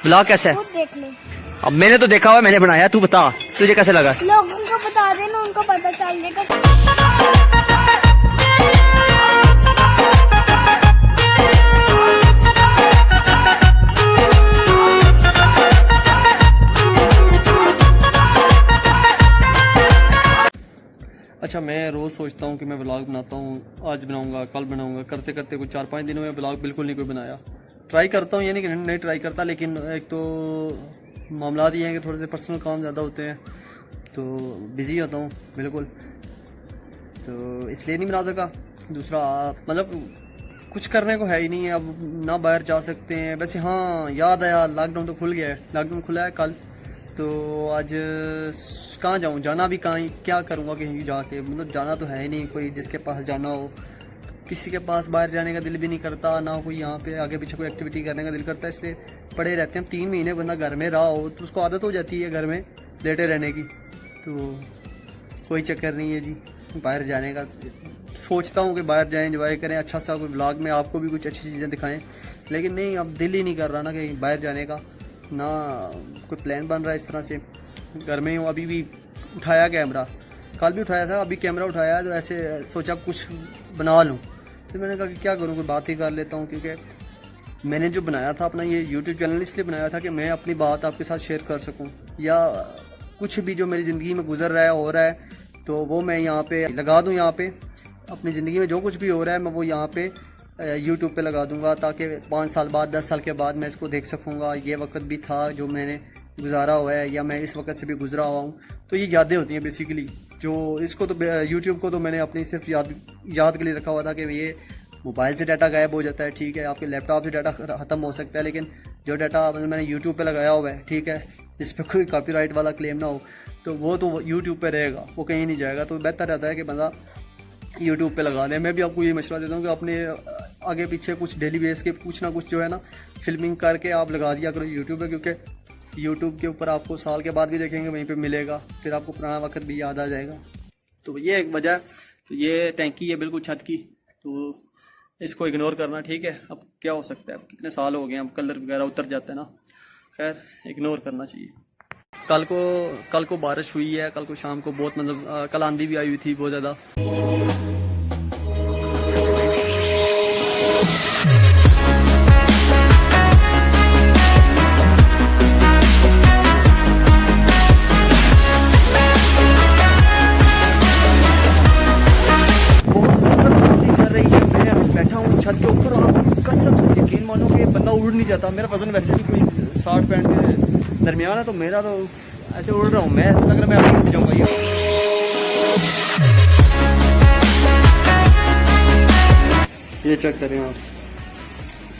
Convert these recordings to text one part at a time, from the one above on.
Blog कैसा है? खुद देख ले। अब मैंने तो देखा हुआ, मैंने बनाया, तू बता तुझे कैसे लगा? लोगों को बता देना, उनको पता चल जाएगा। अच्छा, मैं रोज़ सोचता हूँ कि मैं व्लॉग बनाता हूँ, आज बनाऊँगा, कल बनाऊँगा, करते करते कुछ 4-5 दिनों में व्लॉग बिल्कुल नहीं कोई बनाया। ट्राई करता हूँ, ये नहीं कि नहीं ट्राई करता, लेकिन एक तो मामला ये हैं कि थोड़े से पर्सनल काम ज़्यादा होते हैं, तो बिज़ी होता हूँ बिल्कुल, तो इसलिए नहीं बना सका। दूसरा मतलब कुछ करने को है ही नहीं है, अब ना बाहर जा सकते हैं। वैसे हाँ, याद आया, लॉकडाउन तो खुल गया है, लॉकडाउन खुला है कल, तो आज कहाँ जाऊँ, जाना भी कहाँ, क्या करूँगा कहीं जाके, मतलब जाना तो है ही नहीं कोई जिसके पास जाना हो। किसी के पास बाहर जाने का दिल भी नहीं करता, ना कोई यहाँ पे आगे पीछे कोई एक्टिविटी करने का दिल करता है, इसलिए पड़े रहते हैं। 3 महीने बंदा घर में रहा हो तो उसको आदत हो जाती है घर में लेटे रहने की, तो कोई चक्कर नहीं है जी बाहर जाने का। सोचता हूँ कि बाहर जाएं, एंजॉय करें, अच्छा सा कोई व्लॉग में आपको भी कुछ अच्छी चीज़ें दिखाएं, लेकिन नहीं, अब दिल ही नहीं कर रहा ना कहीं बाहर जाने का, ना कोई प्लान बन रहा है इस तरह से। घर में हूँ, अभी भी उठाया कैमरा, कल भी उठाया था, अभी कैमरा उठाया तो ऐसे सोचा कुछ बना लूँ, तो मैंने कहा कि क्या करूँ, कोई बात ही कर लेता हूँ, क्योंकि मैंने जो बनाया था अपना ये YouTube चैनल इसलिए बनाया था कि मैं अपनी बात आपके साथ शेयर कर सकूँ, या कुछ भी जो मेरी ज़िंदगी में गुजर रहा है, हो रहा है, तो वो मैं यहाँ पे लगा दूँ। यहाँ पे अपनी ज़िंदगी में जो कुछ भी हो रहा है मैं वो यहाँ पे YouTube पे लगा दूँगा, ताकि 5 साल बाद, 10 साल के बाद मैं इसको देख सकूँगा। ये वक्त भी था जो मैंने गुजारा हुआ है, या मैं इस वक्त से भी गुजरा हुआ हूँ, तो ये यादें होती हैं बेसिकली। जो इसको तो YouTube को तो मैंने अपनी सिर्फ याद के लिए रखा हुआ था कि ये मोबाइल से डाटा गायब हो जाता है, ठीक है, आपके लैपटॉप से डाटा ख़त्म हो सकता है, लेकिन जो डाटा मतलब मैंने YouTube पे लगाया हुआ है, ठीक है, जिस पर कोई कॉपीराइट वाला क्लेम ना हो, तो वो तो YouTube पे रहेगा, वो कहीं नहीं जाएगा। तो बेहतर रहता है कि बंदा YouTube पे लगा दें। मैं भी आपको ये मशवरा देता हूँ कि अपने आगे पीछे कुछ डेली बेस के कुछ ना कुछ जो है ना फिल्मिंग करके आप लगा दिया करो YouTube पे, क्योंकि YouTube के ऊपर आपको साल के बाद भी देखेंगे, वहीं पे मिलेगा, फिर आपको पुराना वक्त भी याद आ जाएगा। तो ये एक वजह। तो ये टैंकी है बिल्कुल छत की, तो इसको इग्नोर करना, ठीक है। अब क्या हो सकता है, अब कितने साल हो गए, अब कलर वगैरह उतर जाता है ना, खैर इग्नोर करना चाहिए। कल को बारिश हुई है, कल को शाम को बहुत, मतलब कल आंधी भी आई हुई थी बहुत ज़्यादा। छत के ऊपर कसम से यकीन मानो कि बंदा उड़ नहीं जाता। मेरा वजन वैसे भी कोई 60-65 के दरमियान है, तो मेरा तो ऐसे उड़ रहा हूँ मैं, ऐसा लग रहा है मैं आगे उठ जाऊँगा। ये चेक करें आप,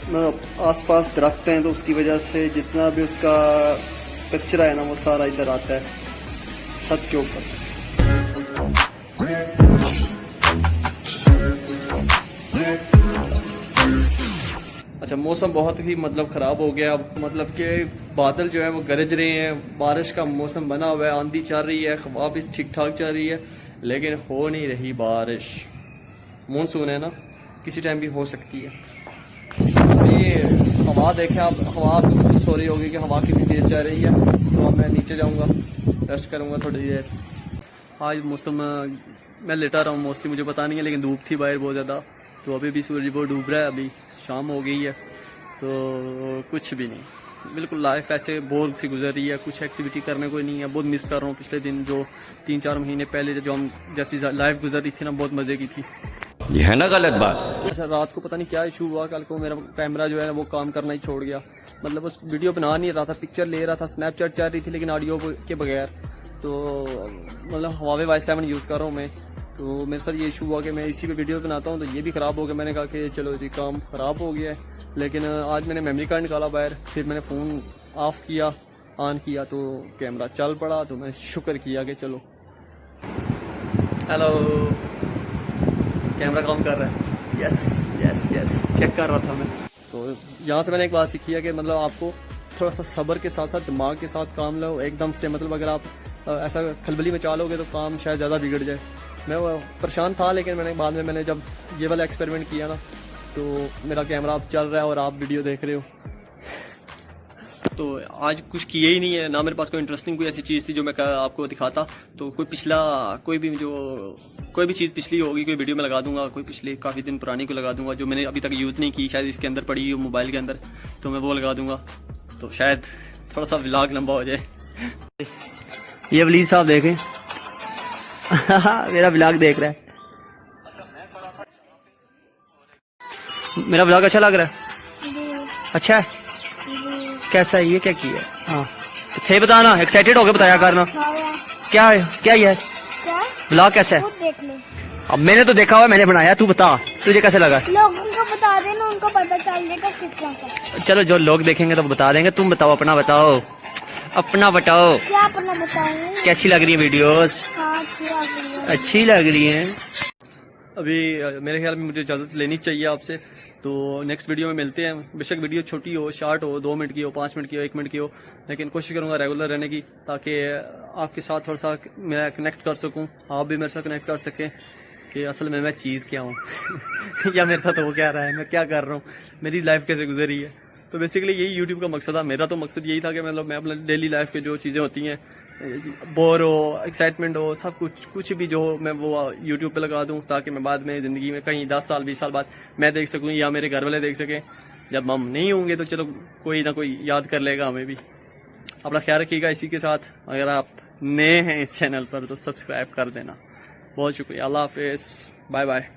मतलब आसपास दरख्त हैं, तो उसकी वजह से जितना भी उसका कचरा है ना वो सारा इधर आता है छत के ऊपर। अच्छा, मौसम बहुत ही मतलब ख़राब हो गया, मतलब कि बादल जो है वो गरज रहे हैं, बारिश का मौसम बना हुआ है, आंधी चल रही है, हवा भी ठीक ठाक चल रही है, लेकिन हो नहीं रही बारिश। मानसून है ना, किसी टाइम भी हो सकती है। ये हवा देखें आप, हवा आपको महसूस हो रही होगी कि हवा कितनी तेज़ चल रही है। तो मैं नीचे जाऊँगा, रेस्ट करूँगा थोड़ी देर। आज मौसम मैं लेटा रहा हूँ मोस्टली, मुझे पता नहीं है, लेकिन धूप थी बाहर बहुत ज़्यादा, तो अभी भी सूरज बहुत डूब रहा है, अभी शाम हो गई है, तो कुछ भी नहीं, बिल्कुल लाइफ ऐसे बोर सी गुजर रही है, कुछ एक्टिविटी करने को नहीं है। बहुत मिस कर रहा हूँ पिछले दिन, जो 3-4 महीने पहले जो हम जैसी लाइफ गुजर रही थी ना, बहुत मज़े की थी। ये है ना गलत बात। अच्छा, रात को पता नहीं क्या इशू हुआ, कल को मेरा कैमरा जो है ना वो काम करना ही छोड़ गया, मतलब उस वीडियो बना नहीं रहा था, पिक्चर ले रहा था, स्नैपचैट चल रही थी, लेकिन ऑडियो के बगैर, तो मतलब Huawei Y7 यूज़ कर रहा हूँ मैं, तो मेरे साथ ये इशू हुआ कि मैं इसी पे वीडियो बनाता हूँ, तो ये भी ख़राब हो गया। मैंने कहा कि चलो जी काम ख़राब हो गया है, लेकिन आज मैंने मेमोरी कार्ड निकाला बाहर, फिर मैंने फ़ोन ऑफ़ किया, ऑन किया, तो कैमरा चल पड़ा, तो मैंने शुक्र किया कि चलो। हेलो, कैमरा काम कर रहा है, यस यस यस, चेक कर रहा था मैं। तो यहाँ से मैंने एक बात सीखी है कि मतलब आपको थोड़ा सा सब्र के साथ साथ दिमाग के साथ काम लो, एकदम से मतलब अगर आप ऐसा खलबली में चालोगे तो काम शायद ज़्यादा बिगड़ जाए। मैं परेशान था, लेकिन बाद में मैंने जब ये वाला एक्सपेरिमेंट किया ना, तो मेरा कैमरा अब चल रहा है और आप वीडियो देख रहे हो। तो आज कुछ किए ही नहीं है ना, मेरे पास कोई इंटरेस्टिंग कोई ऐसी चीज़ थी जो मैं आपको दिखाता। तो कोई भी चीज़ पिछली होगी कोई वीडियो में लगा दूंगा, कोई पिछली काफ़ी दिन पुरानी को लगा दूंगा जो मैंने अभी तक यूज़ नहीं की, शायद इसके अंदर पड़ी हो मोबाइल के अंदर, तो मैं वो लगा दूंगा, तो शायद थोड़ा सा व्लॉग लंबा हो जाए। ये वलीद साहब देखें मेरा व्लॉग देख रहा है। मेरा व्लॉग अच्छा लग रहा है? अच्छा है? कैसा है? ये क्या किया? हाँ थे बताना, एक्साइटेड होकर बताया करना। क्या है? क्या ये है? व्लॉग कैसा है? खुद देख ले। अब मैंने तो देखा हुआ, मैंने बनाया, तू बता तुझे कैसे लगा? लोगों को बता देना, उनको पता चल जाएगा किस तरह का। चलो जो लोग देखेंगे तो बता देंगे। तुम बताओ, अपना बताओ, अपना बताओ। क्या अपना बताऊं? कैसी लग रही है वीडियोस? हाँ, अच्छी लग रही है। अभी मेरे ख्याल में मुझे इजाज़त लेनी चाहिए आपसे, तो नेक्स्ट वीडियो में मिलते हैं। बेशक वीडियो छोटी हो, शॉर्ट हो, 2 मिनट की हो, 5 मिनट की हो, 1 मिनट की हो, लेकिन कोशिश करूँगा रेगुलर रहने की, ताकि आपके साथ थोड़ा सा मैं कनेक्ट कर सकूँ, आप भी मेरे साथ कनेक्ट कर सकें कि असल में मैं चीज़ क्या हूँ या मेरे साथ हो क्या रहा है, मैं क्या कर रहा हूँ, मेरी लाइफ कैसे गुजरी है। तो बेसिकली यही यूट्यूब का मकसद था। मेरा तो मकसद यही था कि मतलब मैं अपने डेली लाइफ के जो चीज़ें होती हैं, बोर हो, एक्साइटमेंट हो, सब कुछ भी जो हो, मैं वो यूट्यूब पे लगा दूं, ताकि मैं बाद में ज़िंदगी में कहीं 10 साल 20 साल बाद मैं देख सकूं या मेरे घर वाले देख सकें। जब हम नहीं होंगे तो चलो कोई ना कोई याद कर लेगा हमें भी। अपना ख्याल रखिएगा। इसी के साथ अगर आप नए हैं इस चैनल पर तो सब्सक्राइब कर देना। बहुत शुक्रिया। अल्लाह हाफिज़, बाय बाय।